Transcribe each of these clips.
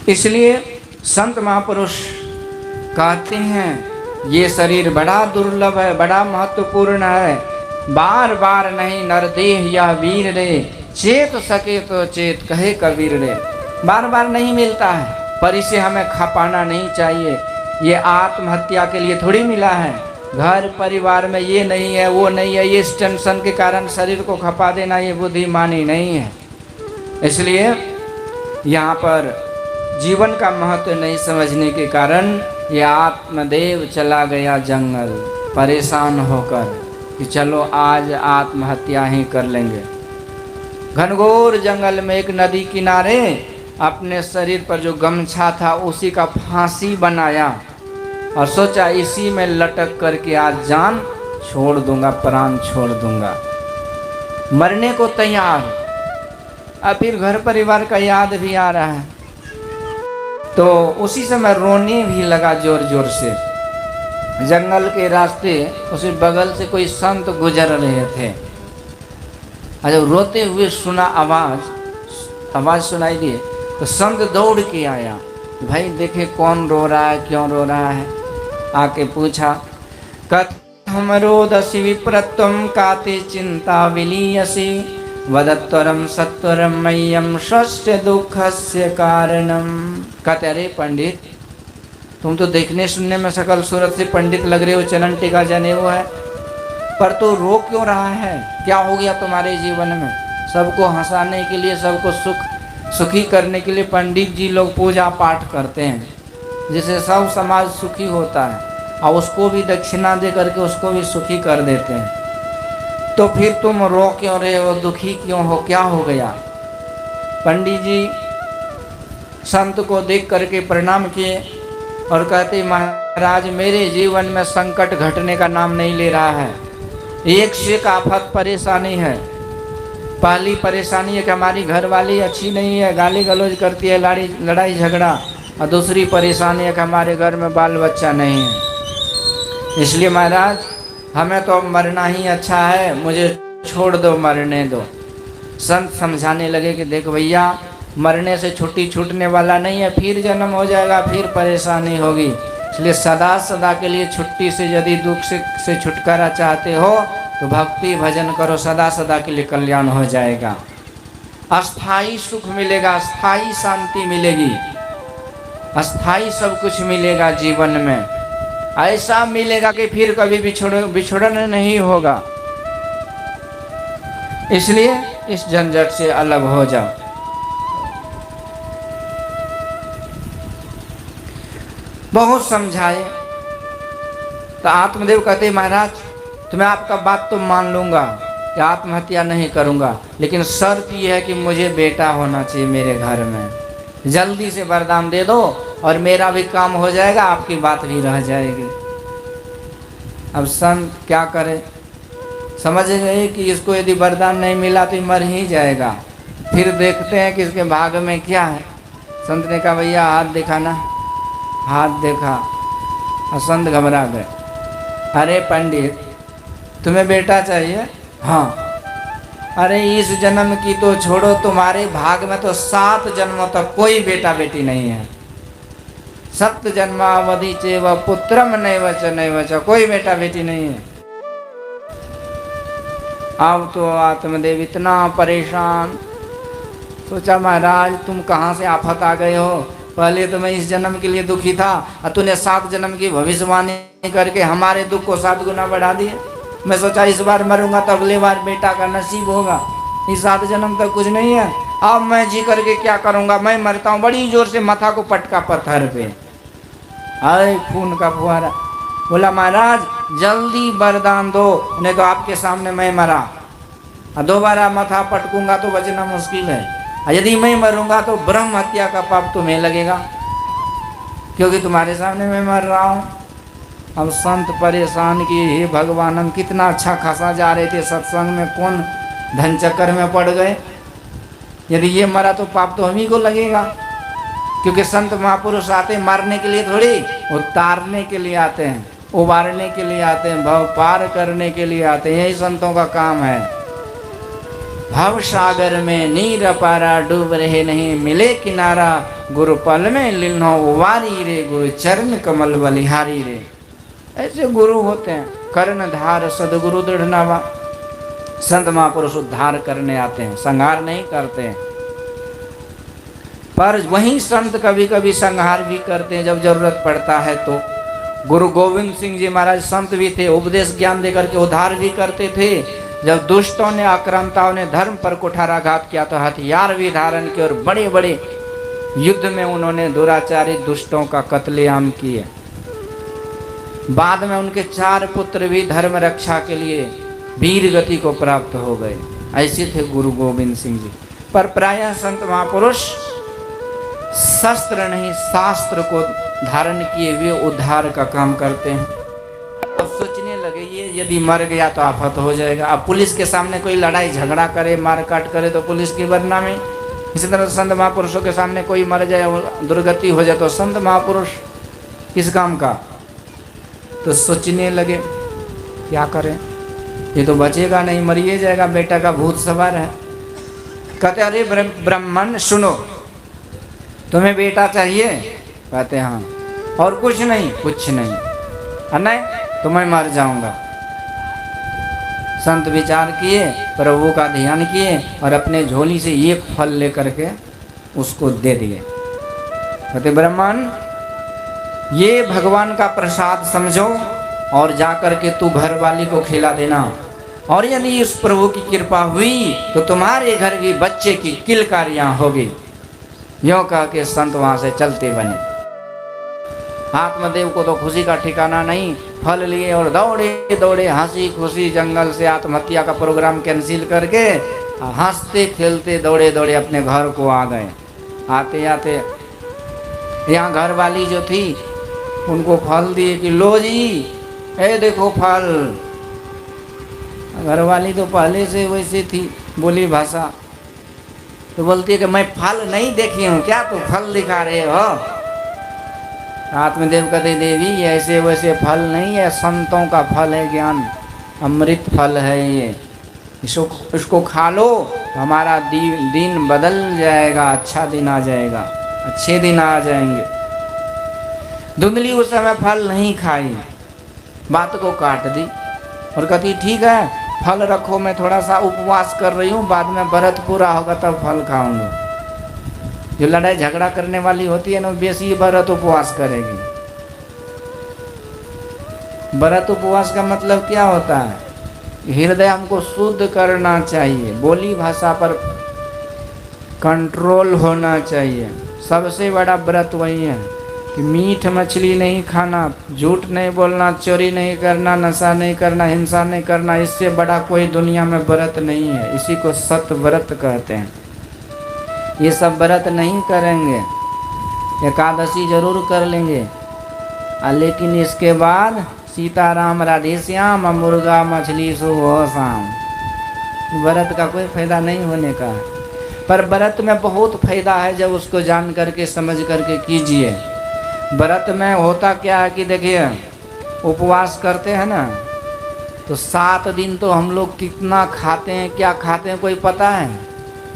इसलिए संत महापुरुष कहते हैं ये शरीर बड़ा दुर्लभ है, बड़ा महत्वपूर्ण है, बार बार नहीं नरदेह या वीर रे, चेत सके तो चेत कहे कबीर रे। बार बार नहीं मिलता है, पर इसे हमें खपाना नहीं चाहिए। ये आत्महत्या के लिए थोड़ी मिला है। घर परिवार में ये नहीं है वो नहीं है, ये इस टेंशन के कारण शरीर को खपा देना ये बुद्धिमानी नहीं है। इसलिए यहाँ पर जीवन का महत्व नहीं समझने के कारण ये आत्मदेव चला गया जंगल परेशान होकर कि चलो आज आत्महत्या ही कर लेंगे। घनघोर जंगल में एक नदी किनारे अपने शरीर पर जो गमछा था उसी का फांसी बनाया और सोचा इसी में लटक करके आज जान छोड़ दूंगा, प्राण छोड़ दूंगा। मरने को तैयार। अब फिर घर परिवार का याद भी आ रहा है तो उसी समय रोने भी लगा जोर जोर से। जंगल के रास्ते उसी बगल से कोई संत गुजर रहे थे। जब रोते हुए सुना आवाज सुनाई दी तो संत दौड़ के आया, भाई देखे कौन रो रहा है, क्यों रो रहा है। आके पूछा, कथम रोदसी विप्रत्वम काते चिंता विलीयसी वदत्वरम सत्वरम मह्यम स्वस्य दुखस्य कारणम। कहते अरे पंडित, तुम तो देखने सुनने में सकल सूरत से पंडित लग रहे हो, चलन टीका जने वो है, पर तो रो क्यों रहा है? क्या हो गया तुम्हारे जीवन में? सबको हंसाने के लिए, सबको सुखी करने के लिए पंडित जी लोग पूजा पाठ करते हैं जिससे सब समाज सुखी होता है और उसको भी दक्षिणा दे करके उसको भी सुखी कर देते हैं। तो फिर तुम रो क्यों रहे हो, दुखी क्यों हो, क्या हो गया? पंडित जी संत को देख करके प्रणाम किए और कहते महाराज मेरे जीवन में संकट घटने का नाम नहीं ले रहा है। एक से एक आफत परेशानी है। पहली परेशानी है कि हमारी घरवाली अच्छी नहीं है, गाली गलौज करती है, लड़ाई झगड़ा। और दूसरी परेशानी है कि हमारे घर में बाल बच्चा नहीं है। इसलिए महाराज हमें तो मरना ही अच्छा है, मुझे छोड़ दो, मरने दो। संत समझाने लगे कि देख भैया, मरने से छुट्टी छूटने वाला नहीं है, फिर जन्म हो जाएगा, फिर परेशानी होगी। इसलिए सदा सदा के लिए छुट्टी से यदि दुख से छुटकारा चाहते हो तो भक्ति भजन करो, सदा सदा के लिए कल्याण हो जाएगा। अस्थाई सुख मिलेगा, अस्थाई शांति मिलेगी, अस्थाई सब कुछ मिलेगा जीवन में। ऐसा मिलेगा कि फिर कभी बिछड़न नहीं होगा। इसलिए इस झंझट से अलग हो जाओ। बहुत समझाए तो आत्मदेव कहते महाराज तुम्हें आपका बात तो मान लूंगा कि आत्महत्या नहीं करूंगा, लेकिन शर्त यह है कि मुझे बेटा होना चाहिए मेरे घर में। जल्दी से वरदान दे दो और मेरा भी काम हो जाएगा, आपकी बात भी रह जाएगी। अब संत क्या करे, समझ गए कि इसको यदि वरदान नहीं मिला तो मर ही जाएगा। फिर देखते हैं कि इसके भाग में क्या है। संत ने कहा भैया हाथ दिखाना। हाथ देखा और संत घबरा गए। अरे पंडित तुम्हें बेटा चाहिए? हाँ। अरे इस जन्म की तो छोड़ो, तुम्हारे भाग में तो 7 जन्मों तक कोई बेटा बेटी नहीं है। 7 जन्मावधि चेव पुत्रम नैव च, कोई बेटा बेटी नहीं है। अब तो आत्मदेव इतना परेशान, सोचा महाराज तुम कहाँ से आफत आ गए हो। पहले तो मैं इस जन्म के लिए दुखी था और तूने 7 जन्म की भविष्यवाणी करके हमारे दुख को 7 गुना बढ़ा दिए। मैं सोचा इस बार मरूंगा तो अगले बार बेटा का नसीब होगा, इस 7 जन्म तक कुछ नहीं है। अब मैं जी करके क्या करूंगा, मैं मरता हूँ। बड़ी जोर से माथा को पटका पत्थर पे, आए खून का फुहारा। बोला महाराज जल्दी वरदान दो, नहीं तो आपके सामने मैं मरा और दोबारा माथा पटकूंगा तो बचना मुश्किल है। यदि मैं मरूंगा तो ब्रह्म हत्या का पाप तुम्हें लगेगा, क्योंकि तुम्हारे सामने मैं मर रहा हूँ। अब संत परेशान किए, हे भगवान हम कितना अच्छा खासा जा रहे थे सत्संग में, कौन धन चक्कर में पड़ गए। यदि ये मरा तो पाप तो हम ही को लगेगा, क्योंकि संत महापुरुष आते मारने के लिए थोड़ी, उतारने के लिए आते हैं, उबारने के लिए आते हैं, भव पार करने के लिए आते हैं। यही संतों का काम है। भव सागर में नीर अपारा, डूब रहे नहीं मिले किनारा, गुरु पल में लिन्हो वारी रे, गुरु चरण कमल बलिहारी रे। ऐसे गुरु होते हैं। कर्ण धार सदगुरु दृढ़ नावा। संत महापुरुष उद्धार करने आते हैं, संहार नहीं करते हैं। पर वही संत कभी कभी संहार भी करते हैं जब जरूरत पड़ता है। तो गुरु गोविंद सिंह जी महाराज संत भी थे, उपदेश ज्ञान देकर के उद्धार भी करते थे। जब दुष्टों ने, आक्रांताओं ने धर्म पर कुठाराघात किया तो हथियार भी धारण किए और बड़े बड़े युद्ध में उन्होंने दुराचारी दुष्टों का कत्लेआम किए। बाद में उनके 4 पुत्र भी धर्म रक्षा के लिए वीर गति को प्राप्त हो गए। ऐसे थे गुरु गोविंद सिंह जी। पर प्रायः संत महापुरुष शस्त्र नहीं शास्त्र को धारण किए हुए उद्धार का काम करते हैं। अब सोचने लगे ये यदि मर गया तो आफत हो जाएगा। अब पुलिस के सामने कोई लड़ाई झगड़ा करे, मारकाट करे तो पुलिस की बदनामी। इसी तरह संत महापुरुषों के सामने कोई मर जाए, दुर्गति हो जाए तो संत महापुरुष किस काम का। तो सोचने लगे क्या करें, ये तो बचेगा नहीं, मरिए जाएगा, बेटा का भूत सवार है। कहते अरे ब्राह्मण सुनो, तुम्हें बेटा चाहिए? कहते हाँ। और कुछ नहीं? कुछ नहीं। नहीं तो मैं मर जाऊंगा। संत विचार किए, प्रभु का ध्यान किए और अपने झोली से एक फल लेकर के उसको दे दिए। कहते ब्राह्मण ये भगवान का प्रसाद समझो और जाकर के तू घर वाली को खिला देना, और यदि उस प्रभु की कृपा हुई तो तुम्हारे घर भी बच्चे की किलकारियां होगी। यों कह के संत वहां से चलते बने। आत्मदेव को तो खुशी का ठिकाना नहीं, फल लिए और दौड़े दौड़े हंसी खुशी जंगल से आत्महत्या का प्रोग्राम कैंसिल करके हंसते खेलते दौड़े दौड़े अपने घर को आ गए। आते आते यहाँ घर वाली जो थी उनको फल दिए कि लो जी, ए देखो फल। घर वाली तो पहले से वैसे थी, बोली भाषा। तो बोलती है कि मैं फल नहीं देखी हूँ, क्या तो फल दिखा रहे हो? आत्मदेव कहते देवी ऐसे वैसे फल नहीं है, संतों का फल है ज्ञान, अमृत फल है ये। इसको खा लो, हमारा दिन बदल जाएगा, अच्छा दिन आ जाएगा, अच्छे दिन आ जाएंगे। धुंधली उस समय फल नहीं खाई, बात को काट दी और कहती ठीक है फल रखो, मैं थोड़ा सा उपवास कर रही हूँ, बाद में व्रत पूरा होगा तब फल खाऊंगी। जो लड़ाई झगड़ा करने वाली होती है ना, बेसी व्रत उपवास करेगी। व्रत उपवास का मतलब क्या होता है? हृदय हमको शुद्ध करना चाहिए, बोली भाषा पर कंट्रोल होना चाहिए। सबसे बड़ा व्रत वही है कि मीठ मछली नहीं खाना, झूठ नहीं बोलना, चोरी नहीं करना, नशा नहीं करना, हिंसा नहीं करना। इससे बड़ा कोई दुनिया में व्रत नहीं है। इसी को सत व्रत कहते हैं। ये सब व्रत नहीं करेंगे, एकादशी जरूर कर लेंगे, लेकिन इसके बाद सीताराम राधे श्याम मुर्गा मछली सुबह शाम, व्रत का कोई फायदा नहीं होने का। पर व्रत में बहुत फायदा है जब उसको जान करके समझ करके कीजिए। व्रत में होता क्या है कि देखिए उपवास करते हैं ना, तो 7 दिन तो हम लोग कितना खाते हैं, क्या खाते हैं कोई पता है?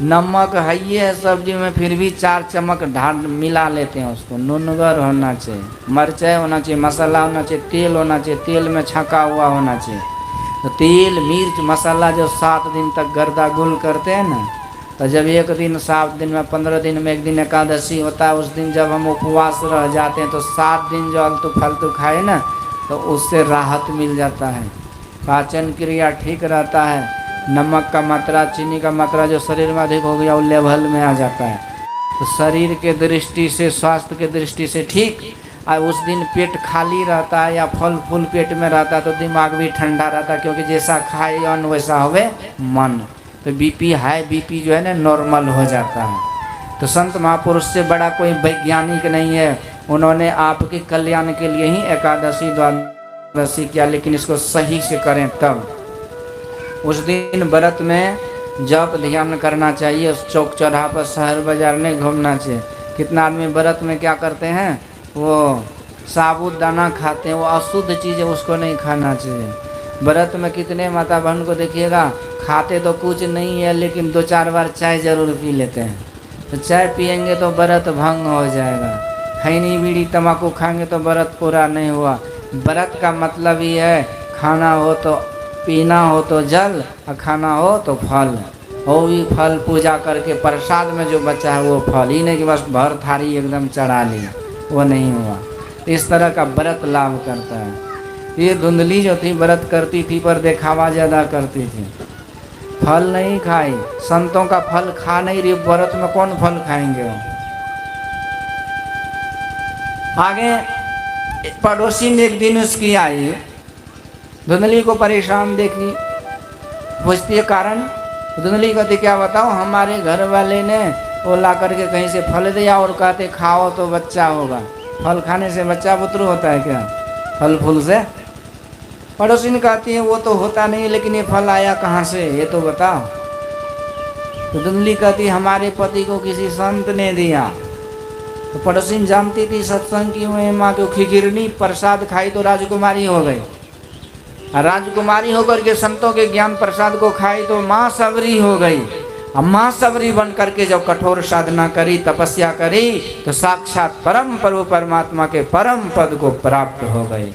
नमक है ही है सब्जी में, फिर भी 4 चम्मच ढाल मिला लेते हैं उसको। नूनगर होना चाहिए, मिर्चाई होना चाहिए, मसाला होना चाहिए, तेल होना चाहिए, तेल में छका हुआ होना चाहिए। तो तेल मिर्च मसाला जो 7 दिन तक गर्दा गुल करते हैं ना, तो जब एक दिन 7 दिन में 15 दिन में एक दिन एकादशी होता है, उस दिन जब हम उपवास रह जाते हैं तो 7 दिन जो आलतू फालतू खाए ना, तो उससे राहत मिल जाता है, पाचन क्रिया ठीक रहता है, नमक का मात्रा, चीनी का मात्रा जो शरीर में अधिक हो गया वो लेवल में आ जाता है। तो शरीर के दृष्टि से, स्वास्थ्य के दृष्टि से ठीक। और उस दिन पेट खाली रहता है या फल फूल पेट में रहता है तो दिमाग भी ठंडा रहता है, क्योंकि जैसा खाए अन्न वैसा होवे मन। तो बीपी हाई बीपी जो है ना नॉर्मल हो जाता है। तो संत महापुरुष से बड़ा कोई वैज्ञानिक नहीं है, उन्होंने आपके कल्याण के लिए ही एकादशी द्वादशी किया, लेकिन इसको सही से करें तब। उस दिन व्रत में जप ध्यान करना चाहिए, उस चौक चौराहा पर शहर बाजार नहीं घूमना चाहिए। कितना आदमी व्रत में क्या करते हैं, वो साबुदाना खाते हैं, वो अशुद्ध चीज़ है, उसको नहीं खाना चाहिए। व्रत में कितने माता बहन को देखिएगा खाते तो कुछ नहीं है, लेकिन 2-4 बार चाय जरूर पी लेते हैं। तो चाय पियेंगे तो व्रत भंग हो जाएगा, खैनी बीड़ी तम्बाकू खाएंगे तो व्रत पूरा नहीं हुआ। व्रत का मतलब ही है खाना हो तो पीना हो तो जल और खाना हो तो फल, वो भी फल पूजा करके प्रसाद में जो बचा है वो फल, ही नहीं कि बस भर थारी एकदम चढ़ा ली, वो नहीं हुआ। इस तरह का व्रत लाभ करता है। ये धुंधली जो थी व्रत करती थी पर दिखावा ज़्यादा करती थी, फल नहीं खाई, संतों का फल खा नहीं रही, व्रत में कौन फल खाएंगे वो। आगे पड़ोसी ने एक दिन उसकी आई, धुंधली को परेशान देखी, पूछती है कारण। धुंधली कहती क्या बताओ, हमारे घर वाले ने वो ला करके कहीं से फल दिया और कहते खाओ तो बच्चा होगा। फल खाने से बच्चा पुत्र होता है क्या, फल फूल से? पड़ोसी ने कहती है वो तो होता नहीं, लेकिन ये फल आया कहाँ से ये तो बताओ। तो धुंधली कहती हमारे पति को किसी संत ने दिया। तो पड़ोसी जानती थी सत्संग की महिमा, क्यों खिगिरनी प्रसाद खाई तो राजकुमारी हो गई, राजकुमारी होकर के संतों के ज्ञान प्रसाद को खाई तो माँ सबरी हो गई। अब माँ सबरी बन करके जब कठोर साधना करी, तपस्या करी, तो साक्षात परम प्रभु परमात्मा के परम पद को प्राप्त हो गई।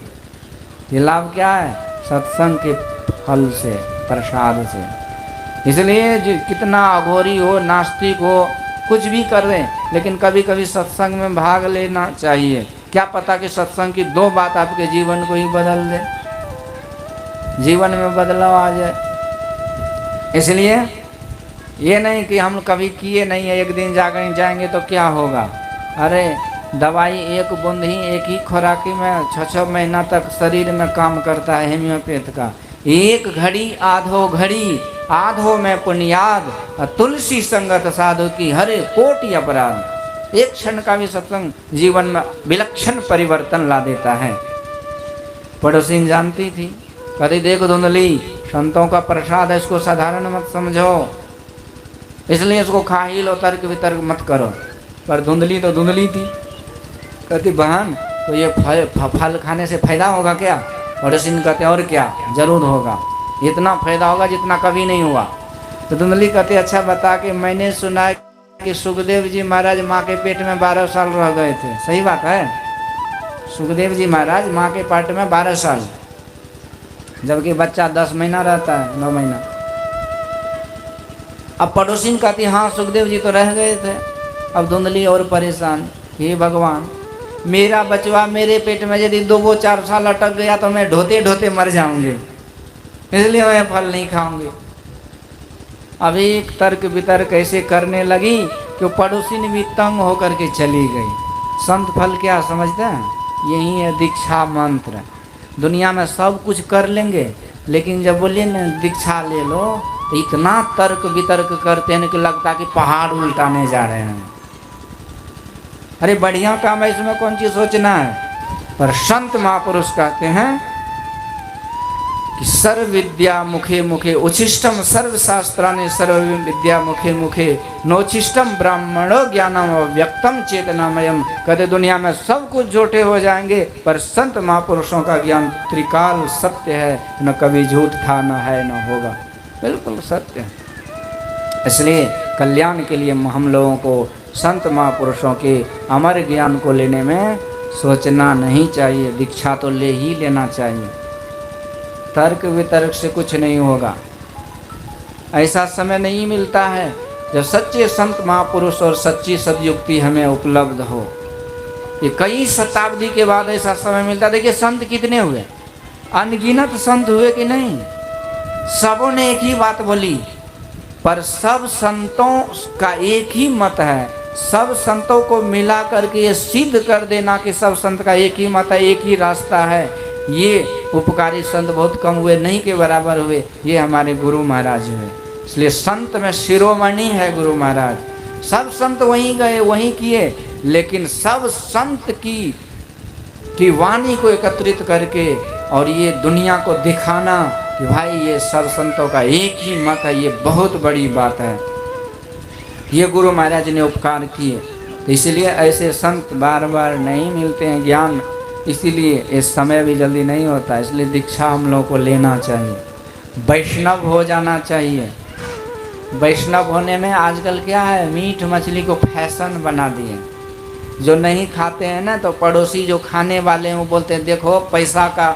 ये लाभ क्या है? सत्संग के फल से, प्रसाद से। इसलिए जो कितना अघोरी हो, नास्तिक हो, कुछ भी कर रहे, लेकिन कभी कभी सत्संग में भाग लेना चाहिए। क्या पता कि सत्संग की दो बात आपके जीवन को ही बदल दे, जीवन में बदलाव आ जाए। इसलिए ये नहीं कि हम कभी किए नहीं है, एक दिन जाएंगे तो क्या होगा। अरे दवाई एक बूंद ही, एक ही खुराकी में 6-6 महीना तक शरीर में काम करता है हेम्योपैथ का। एक घड़ी आधो घड़ी, आधो में पुण्याद, तुलसी संगत साधु की हरे कोटि अपराध। एक क्षण का भी सत्संग जीवन में विलक्षण परिवर्तन ला देता है। पड़ोसी जानती थी, कहती देखो धुंधली, संतों का प्रसाद है, इसको साधारण मत समझो, इसलिए इसको खा ही लो, तर्क वितर्क मत करो। पर धुंधली तो धुंधली थी, कहती बहन तो ये फल खाने से फायदा होगा क्या? पड़ोसी ने कहते और क्या, जरूर होगा, इतना फायदा होगा जितना कभी नहीं हुआ। तो धुंधली कहते अच्छा बता कि मैंने सुना कि सुखदेव जी महाराज माँ के पेट में 12 साल रह गए थे, सही बात है? सुखदेव जी महाराज माँ के पेट में 12 साल, जबकि बच्चा 10 महीना रहता है, 9 महीना। अब पड़ोसी ने कहती हाँ सुखदेव जी तो रह गए थे। अब धुंधली और परेशान, हे भगवान मेरा बचवा मेरे पेट में यदि 2-4 साल अटक गया तो मैं ढोते ढोते मर जाऊंगी, इसलिए मैं फल नहीं खाऊंगी। अभी तर्क वितर्क ऐसे करने लगी कि पड़ोसी ने भी तंग होकर के चली गई। संत फल क्या समझते हैं? यही है दीक्षा मंत्र। दुनिया में सब कुछ कर लेंगे, लेकिन जब बोलिए ना दीक्षा ले लो तो इतना तर्क वितर्क करते हैं कि लगता है कि पहाड़ उल्टाने जा रहे हैं। अरे बढ़िया काम है, इसमें कौन चीज सोचना है। पर संत महापुरुष कहते हैं कि सर्व विद्या मुखे मुखे उच्छिष्टम सर्व शास्त्रानि सर्व विद्या मुखे मुखे नोच्छिष्टम ब्राह्मणो ज्ञानम व्यक्तम चेतनामयम। कहते दुनिया में सब कुछ झूठे हो जाएंगे, पर संत महापुरुषों का ज्ञान त्रिकाल सत्य है, न कभी झूठ था, न है, न होगा, बिल्कुल सत्य है। इसलिए कल्याण के लिए हम लोगों को संत महापुरुषों के अमर ज्ञान को लेने में सोचना नहीं चाहिए, दीक्षा तो ले ही लेना चाहिए। तर्क वितर्क से कुछ नहीं होगा। ऐसा समय नहीं मिलता है जब सच्चे संत महापुरुष और सच्ची सदयुक्ति हमें उपलब्ध हो। ये कई शताब्दी के बाद ऐसा समय मिलता। देखिए संत कितने हुए, अनगिनत संत हुए कि नहीं? सबों ने एक ही बात बोली, पर सब संतों का एक ही मत है। सब संतों को मिला करके ये सिद्ध कर देना कि सब संत का एक ही मत है, एक ही रास्ता है, ये उपकारी संत बहुत कम हुए, नहीं के बराबर हुए। ये हमारे गुरु महाराज हुए। इसलिए संत में शिरोमणि है गुरु महाराज। सब संत वहीं गए, वहीं किए, लेकिन सब संत की वाणी को एकत्रित करके और ये दुनिया को दिखाना कि भाई ये सब संतों का एक ही मत है, ये बहुत बड़ी बात है। ये गुरु महाराज ने उपकार किए। तो इसलिए ऐसे संत बार बार नहीं मिलते हैं ज्ञान, इसीलिए इस समय भी जल्दी नहीं होता। इसलिए दीक्षा हम लोग को लेना चाहिए, वैष्णव हो जाना चाहिए। वैष्णव होने में आजकल क्या है, मीट मछली को फैशन बना दिए। जो नहीं खाते हैं ना, तो पड़ोसी जो खाने वाले हैं वो बोलते हैं देखो पैसा का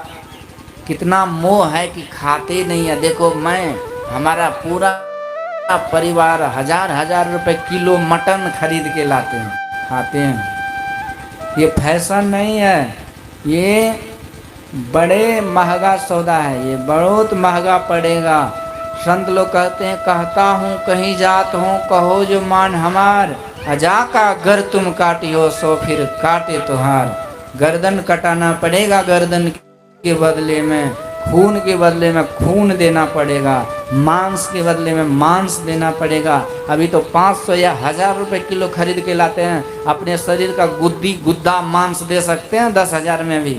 कितना मोह है कि खाते नहीं है। देखो मैं, हमारा पूरा परिवार हजार हजार रुपए किलो मटन खरीद के लाते हैं, खाते हैं। ये फैशन नहीं है, ये बड़े महंगा सौदा है, ये बहुत महंगा पड़ेगा। संत लोग कहते हैं कहता हूँ कहीं जात हूँ, कहो जो मान हमार, अजा का गर तुम काटियो सो फिर काटे तुहार। गर्दन कटाना पड़ेगा, गर्दन के बदले में खून के बदले में खून देना पड़ेगा, मांस के बदले में मांस देना पड़ेगा। अभी तो 500 या 1000 रुपए किलो खरीद के लाते हैं। अपने शरीर का गुद्दा मांस दे सकते हैं 10,000 में भी,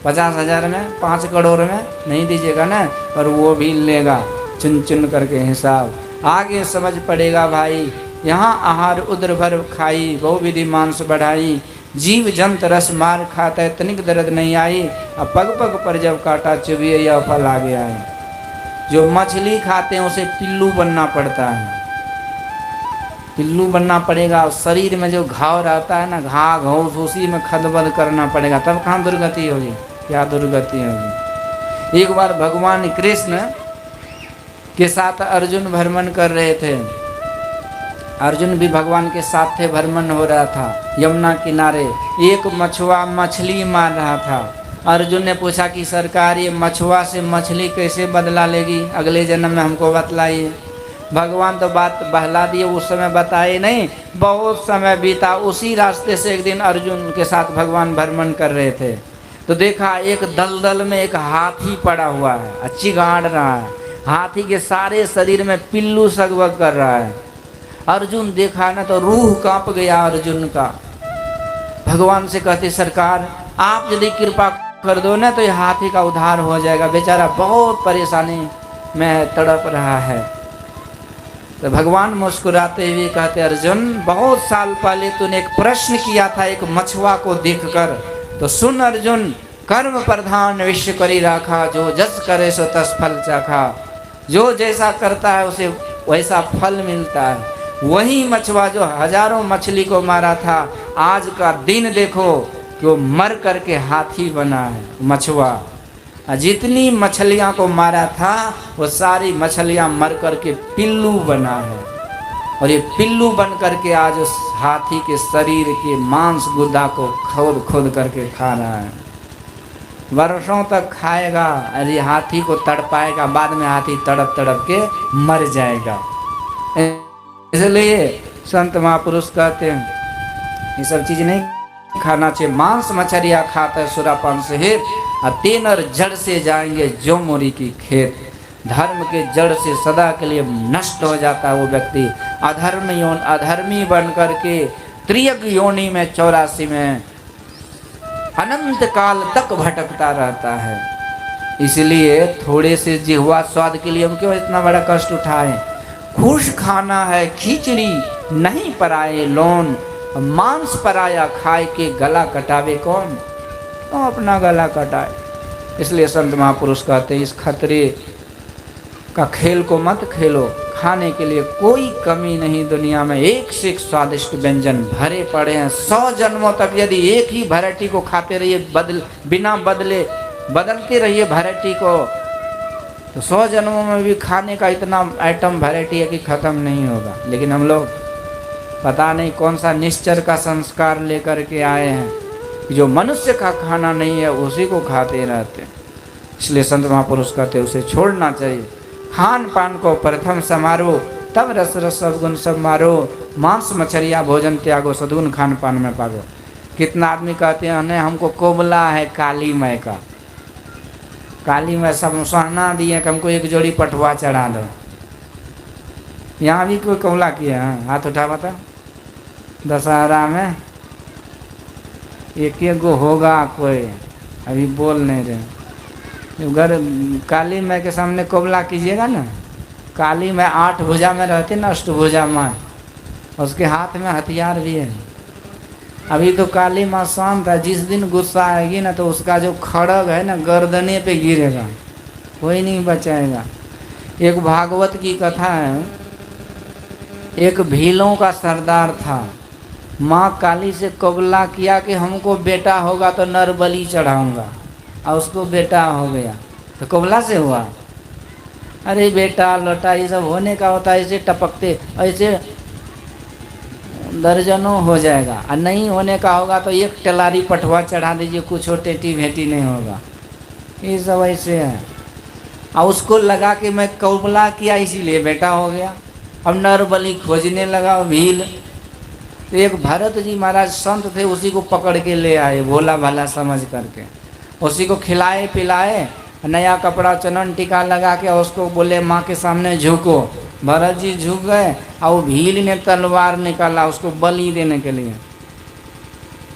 50,000 में, 5 करोड़ में नहीं दीजिएगा ना, पर वो भी लेगा चुन चुन करके हिसाब। आगे समझ पड़ेगा भाई। यहाँ आहार उदर भर खाई, बहुविधि मांस बढ़ाई। जीव जंत रस मार खाता है, तनिक दर्द नहीं आई। अब पग पग पर जब काटा चुभिए यह फल आ गया है। जो मछली खाते हैं उसे पिल्लू बनना पड़ता है, पिल्लू बनना पड़ेगा। शरीर में जो घाव रहता है ना, घाव घोस, उसी में खदबद करना पड़ेगा, तब कहाँ दुर्गति होगी, क्या दुर्गति होगी। एक बार भगवान कृष्ण के साथ अर्जुन भ्रमण कर रहे थे। अर्जुन भी भगवान के साथ थे, भ्रमण हो रहा था यमुना किनारे। एक मछुआ मछली मार रहा था। अर्जुन ने पूछा कि सरकार ये मछुआ से मछली कैसे बदला लेगी, अगले जन्म में हमको बतलाइए। भगवान तो बात बहला दिए, उस समय बताए नहीं। बहुत समय बीता, उसी रास्ते से एक दिन अर्जुन के साथ भगवान भ्रमण कर रहे थे, तो देखा एक दलदल में एक हाथी पड़ा हुआ है, अच्छी गाड़ रहा है। हाथी के सारे शरीर में पिल्लू लगभग कर रहा है। अर्जुन देखा ना तो रूह कांप गया अर्जुन का। भगवान से कहते सरकार आप यदि कृपा कर दो ना तो ये हाथी का उद्धार हो जाएगा, बेचारा बहुत परेशानी में तड़प रहा है। तो भगवान मुस्कुराते हुए कहते अर्जुन बहुत साल पहले तूने एक प्रश्न किया था एक मछुआ को देखकर, तो सुन अर्जुन, कर्म प्रधान विश्व करी राखा, जो जस करे सो तस फल चाखा। जो जैसा करता है उसे वैसा फल मिलता है। वही मछुआ जो हजारों मछली को मारा था, आज का दिन देखो कि वो मर करके हाथी बना है मछुआ। जितनी मछलियां को मारा था वो सारी मछलियां मर करके पिल्लू बना है, और ये पिल्लू बन करके आज उस हाथी के शरीर के मांस गुदा को खोद खोद करके खा रहा है। वर्षों तक खाएगा, अरे हाथी को तड़पाएगा, बाद में हाथी तड़प तड़प के मर जाएगा। इसलिए संत महापुरुष कहते हैं ये सब चीज नहीं खाना चाहिए। मांस मछलियाँ खाता है सुरापान से हित, और तेनर जड़ से जाएंगे जो मोरी की खेत। धर्म के जड़ से सदा के लिए नष्ट हो जाता है वो व्यक्ति। अधर्मी बन करके त्रियग योनि में 84 में अनंत काल तक भटकता रहता है। इसलिए थोड़े से जिह्वा स्वाद के लिए हम क्यों इतना बड़ा कष्ट उठाएं। खुश खाना है खिचड़ी, नहीं पराए लोन, मांस पराया खाए के गला कटावे कौन, तो अपना गला कटाए। इसलिए संत महापुरुष कहते हैं इस खतरे का खेल को मत खेलो। खाने के लिए कोई कमी नहीं दुनिया में, एक से एक स्वादिष्ट व्यंजन भरे पड़े हैं। 100 जन्मों तक यदि एक ही वैरायटी को खाते रहिए, बिना बदलते रहिए वैरायटी को, तो 100 जन्मों में भी खाने का इतना आइटम वैरायटी है कि ख़त्म नहीं होगा। लेकिन हम लोग पता नहीं कौन सा निश्चर का संस्कार लेकर के आए हैं कि जो मनुष्य का खाना नहीं है उसी को खाते रहते। इसलिए संत महापुरुष कहते उसे छोड़ना चाहिए। खान पान को प्रथम समारो, तब रस रस सद्गुण सब मारो। मांस मछलियाँ भोजन त्यागो, सद्गुण खान पान में पागो। कितना आदमी कहते हैं नहीं हमको कोबला है काली माई का, काली माई सब सहना दिए कि हमको एक जोड़ी पटुआ चढ़ा दो। यहाँ भी कोई कोबला किया है, हाथ उठा बता। दशहरा में एक गो होगा कोई, अभी बोल नहीं रहे। घर काली माई के सामने कोबला कीजिएगा ना, काली माई 8 भुजा में रहती ना, अष्टभुजा माँ, उसके हाथ में हथियार भी है। अभी तो काली माँ शांत है, जिस दिन गुस्सा आएगी ना तो उसका जो खड़ग है ना गर्दने पे गिरेगा, कोई नहीं बचाएगा। एक भागवत की कथा है, एक भीलों का सरदार था, माँ काली से कबला किया कि हमको बेटा होगा तो नर बलि चढ़ाऊंगा, और उसको बेटा हो गया तो कबला से हुआ। अरे बेटा लोटा ये सब होने का होता है, ऐसे टपकते ऐसे दर्जनों हो जाएगा, और नहीं होने का होगा तो एक टलारी पटवा चढ़ा दीजिए, कुछ हो टेटी भेटी नहीं होगा। ये सब ऐसे है। और उसको लगा कि मैं कबला किया इसीलिए बेटा हो गया। अब नर बलि खोजने लगा भील, तो एक भरत जी महाराज संत थे, उसी को पकड़ के ले आए भोला भाला समझ करके, उसी को खिलाए पिलाए, नया कपड़ा चनन टीका लगा के उसको बोले माँ के सामने झुको। भरत जी झुक गए और वो भील ने तलवार निकाला उसको बलि देने के लिए।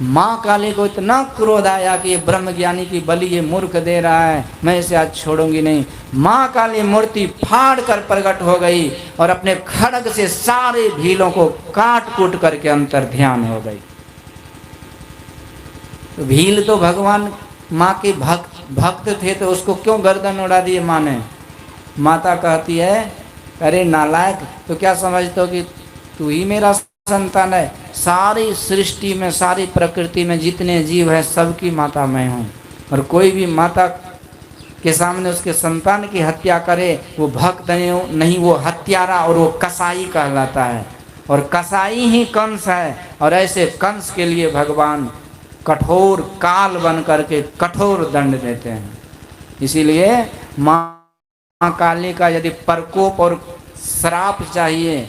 माँ काली को इतना क्रोध आया कि ये ब्रह्म ज्ञानी की बलि ये मूर्ख दे रहा है, मैं इसे आज छोड़ूंगी नहीं। माँ काली मूर्ति फाड़ कर प्रकट हो गई और अपने खड्ग से सारे भीलों को काट कूट करके अंतर ध्यान हो गई। तो भील तो भगवान माँ के भक्त थे, तो उसको क्यों गर्दन उड़ा दिए माँ ने। माता कहती है अरे नालायक, तो क्या समझते हो कि तू ही मेरा संतान है। सारी सृष्टि में सारी प्रकृति में जितने जीव है सबकी माता मैं हूँ, और कोई भी माता के सामने उसके संतान की हत्या करे वो भक्त नहीं, वो हत्यारा और वो कसाई कहलाता है, और कसाई ही कंस है। और ऐसे कंस के लिए भगवान कठोर काल बन करके कठोर दंड देते हैं। इसीलिए माँ काली का यदि प्रकोप और श्राप चाहिए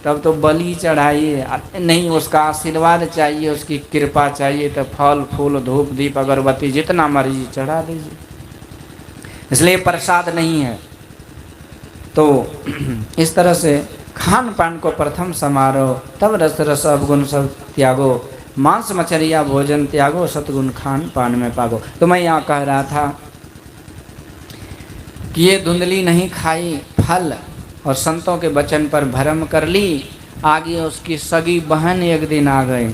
तब तो बलि चढ़ाइए, नहीं उसका आशीर्वाद चाहिए, उसकी कृपा चाहिए तो फल फूल धूप दीप अगरबत्ती जितना मर्जी चढ़ा दीजिए। इसलिए प्रसाद नहीं है। तो इस तरह से खान पान को प्रथम समारोह, तब रस रस अवगुण सब त्यागो, मांस मछलिया भोजन त्यागो, सतगुण खान पान में पागो। तो मैं यहाँ कह रहा था कि ये धुंधली नहीं खाई फल और संतों के वचन पर भरम कर ली। आगे उसकी सगी बहन एक दिन आ गई,